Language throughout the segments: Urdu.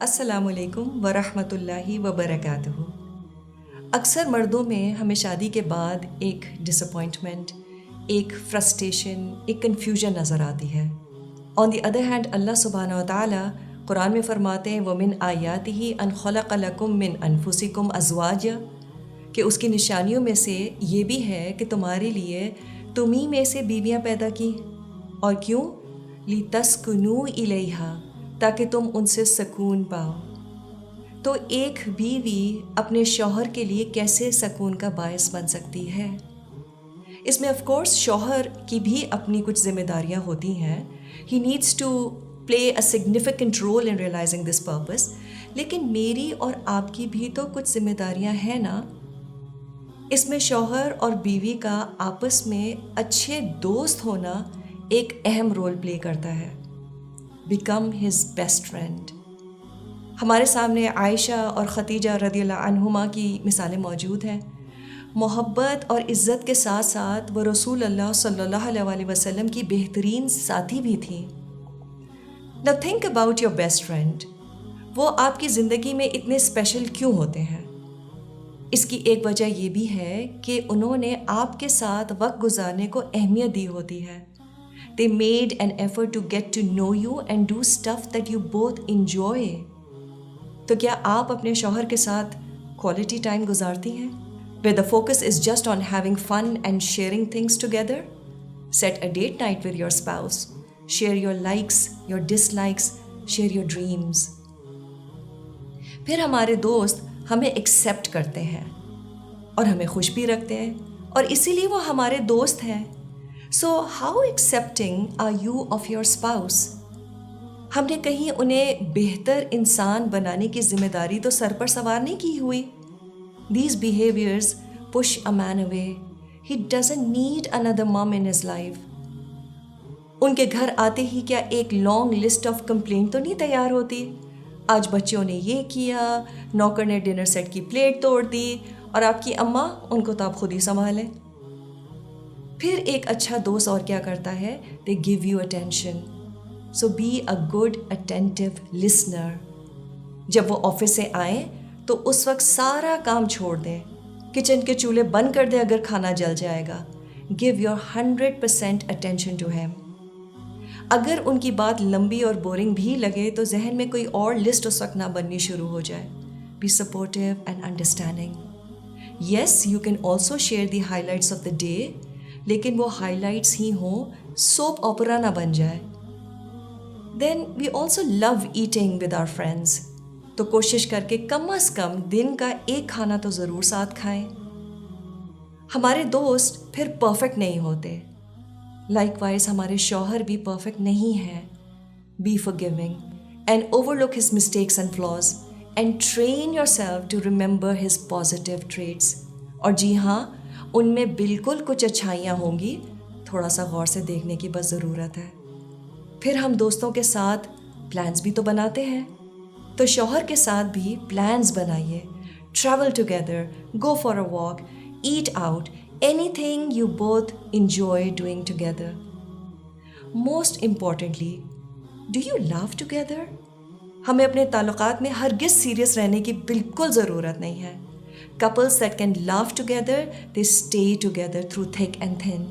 السلام علیکم ورحمۃ اللہ وبرکاتہ۔ اکثر مردوں میں ہمیں شادی کے بعد ایک ڈس اپوائنٹمنٹ، ایک فرسٹریشن، ایک کنفیوژن نظر آتی ہے۔ آن دی ادر ہینڈ اللہ سبحانہ و تعالیٰ قرآن میں فرماتے ہیں وَمِنْ آیَاتِهِ أَنْ خَلَقَ لَكُم مِّنْ أَنفُسِكُمْ أَزْوَاجًا، کہ اس کی نشانیوں میں سے یہ بھی ہے کہ تمہارے لیے تمہیں میں سے بیویاں پیدا کی، اور کیوں؟ لِتَسْكُنُوا إِلَيْهَا، تاکہ تم ان سے سکون پاؤ۔ تو ایک بیوی اپنے شوہر کے لیے کیسے سکون کا باعث بن سکتی ہے؟ اس میں آف کورس شوہر کی بھی اپنی کچھ ذمہ داریاں ہوتی ہیں۔ He needs to play a significant role in realising this purpose, لیکن میری اور آپ کی بھی تو کچھ ذمہ داریاں ہیں نا۔ اس میں شوہر اور بیوی کا آپس میں اچھے دوست ہونا ایک اہم رول پلے کرتا ہے۔ Become his best friend. ہمارے سامنے عائشہ اور ختیجہ رضی اللہ عنہما کی مثالیں موجود ہیں۔ محبت اور عزت کے ساتھ ساتھ وہ رسول اللہ صلی اللہ علیہ وسلم کی بہترین ساتھی بھی تھیں۔ Now think about your best friend۔ وہ آپ کی زندگی میں اتنے اسپیشل کیوں ہوتے ہیں؟ اس کی ایک وجہ یہ بھی ہے کہ انہوں نے آپ کے ساتھ وقت گزارنے کو اہمیت دی ہوتی ہے۔ They made an effort to get to know you and do stuff that you both enjoy۔ تو کیا آپ اپنے شوہر کے ساتھ کوالٹی ٹائم گزارتی ہیں where the focus is just on having fun and sharing things together? Set a date night with your spouse. Share your likes, your dislikes, share your dreams۔ پھر ہمارے دوست ہمیں ایکسیپٹ کرتے ہیں اور ہمیں خوش بھی رکھتے ہیں، اور اسی لیے وہ ہمارے دوست ہیں۔ So how accepting are you of your spouse؟ ہم نے کہیں انہیں بہتر انسان بنانے کی ذمہ داری تو سر پر سوار نہیں کی ہوئی۔ These behaviors push a man away۔ He doesn't need another mom in his life۔ ان کے گھر آتے ہی کیا ایک لانگ لسٹ آف کمپلینٹ تو نہیں تیار ہوتی؟ آج بچوں نے یہ کیا، نوکر نے ڈنر سیٹ کی پلیٹ توڑ دی، اور آپ کی اماں ان کو تو آپ خود ہی سنبھالیں۔ پھر ایک اچھا دوست اور کیا کرتا ہے؟ they give you attention۔ so be a good attentive listener۔ جب وہ آفس سے آئیں تو اس وقت سارا کام چھوڑ دیں، کچن کے چولہے بند کر دیں اگر کھانا جل جائے گا۔ give your 100% attention to him۔ اگر ان کی بات لمبی اور بورنگ بھی لگے تو ذہن میں کوئی اور لسٹ اس وقت نہ بننی شروع ہو جائے۔ be supportive and understanding۔ yes you can also share the highlights of the day، لیکن وہ ہائی لائٹس ہی ہوں، سوپ اوپرا نہ بن جائے۔ Then we also love eating with our friends, تو کوشش کر کے کم از کم دن کا ایک کھانا تو ضرور ساتھ کھائیں۔ ہمارے دوست پھر پرفیکٹ نہیں ہوتے، لائک وائز ہمارے شوہر بھی پرفیکٹ نہیں ہیں۔ Be forgiving and overlook his mistakes and flaws and train yourself to remember his positive traits۔ اور جی ہاں، ان میں بالکل کچھ اچھائیاں ہوں گی، تھوڑا سا غور سے دیکھنے کی بس ضرورت ہے۔ پھر ہم دوستوں کے ساتھ پلانز بھی تو بناتے ہیں، تو شوہر کے ساتھ بھی پلانز بنائیے۔ Travel together, go for a walk, eat out, anything you both enjoy doing together. Most importantly, do you love together? ہمیں اپنے تعلقات میں ہرگز سیریس رہنے کی بالکل ضرورت نہیں ہے۔ Couples that can laugh together, they stay together through thick and thin۔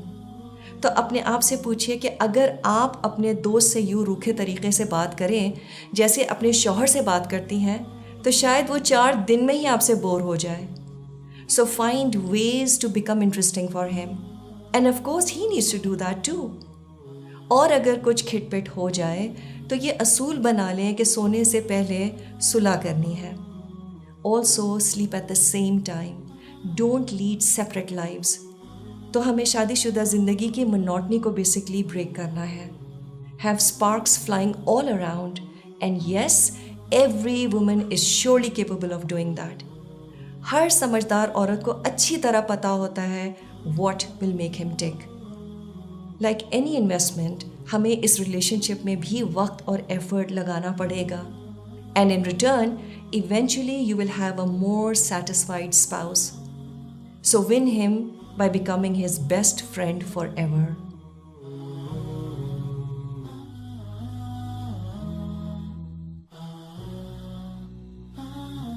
تو اپنے آپ سے پوچھئے کہ اگر آپ اپنے دوست سے یوں روکھے طریقے سے بات کریں جیسے اپنے شوہر سے بات کرتی ہیں، تو شاید وہ 4 دن میں ہی آپ سے بور ہو جائے۔ So find ways to become interesting for him and of course he needs to do that too۔ اور اگر کچھ کھٹ پٹ ہو جائے تو یہ اصول بنا لیں کہ سونے سے پہلے صلح کرنی ہے۔ Also sleep at the same time۔ Don't lead separate lives۔ تو ہمیں شادی شدہ زندگی کی monotony کو بیسکلی بریک کرنا ہے۔ Have sparks flying all around and yes every woman is surely capable of doing that۔ ہر سمجھدار عورت کو اچھی طرح پتہ ہوتا ہے what will make him tick۔ Like any investment، ہمیں اس ریلیشن شپ میں بھی وقت اور ایفرٹ لگانا پڑے گا، and in return eventually you will have a more satisfied spouse۔ So win him by becoming his best friend forever۔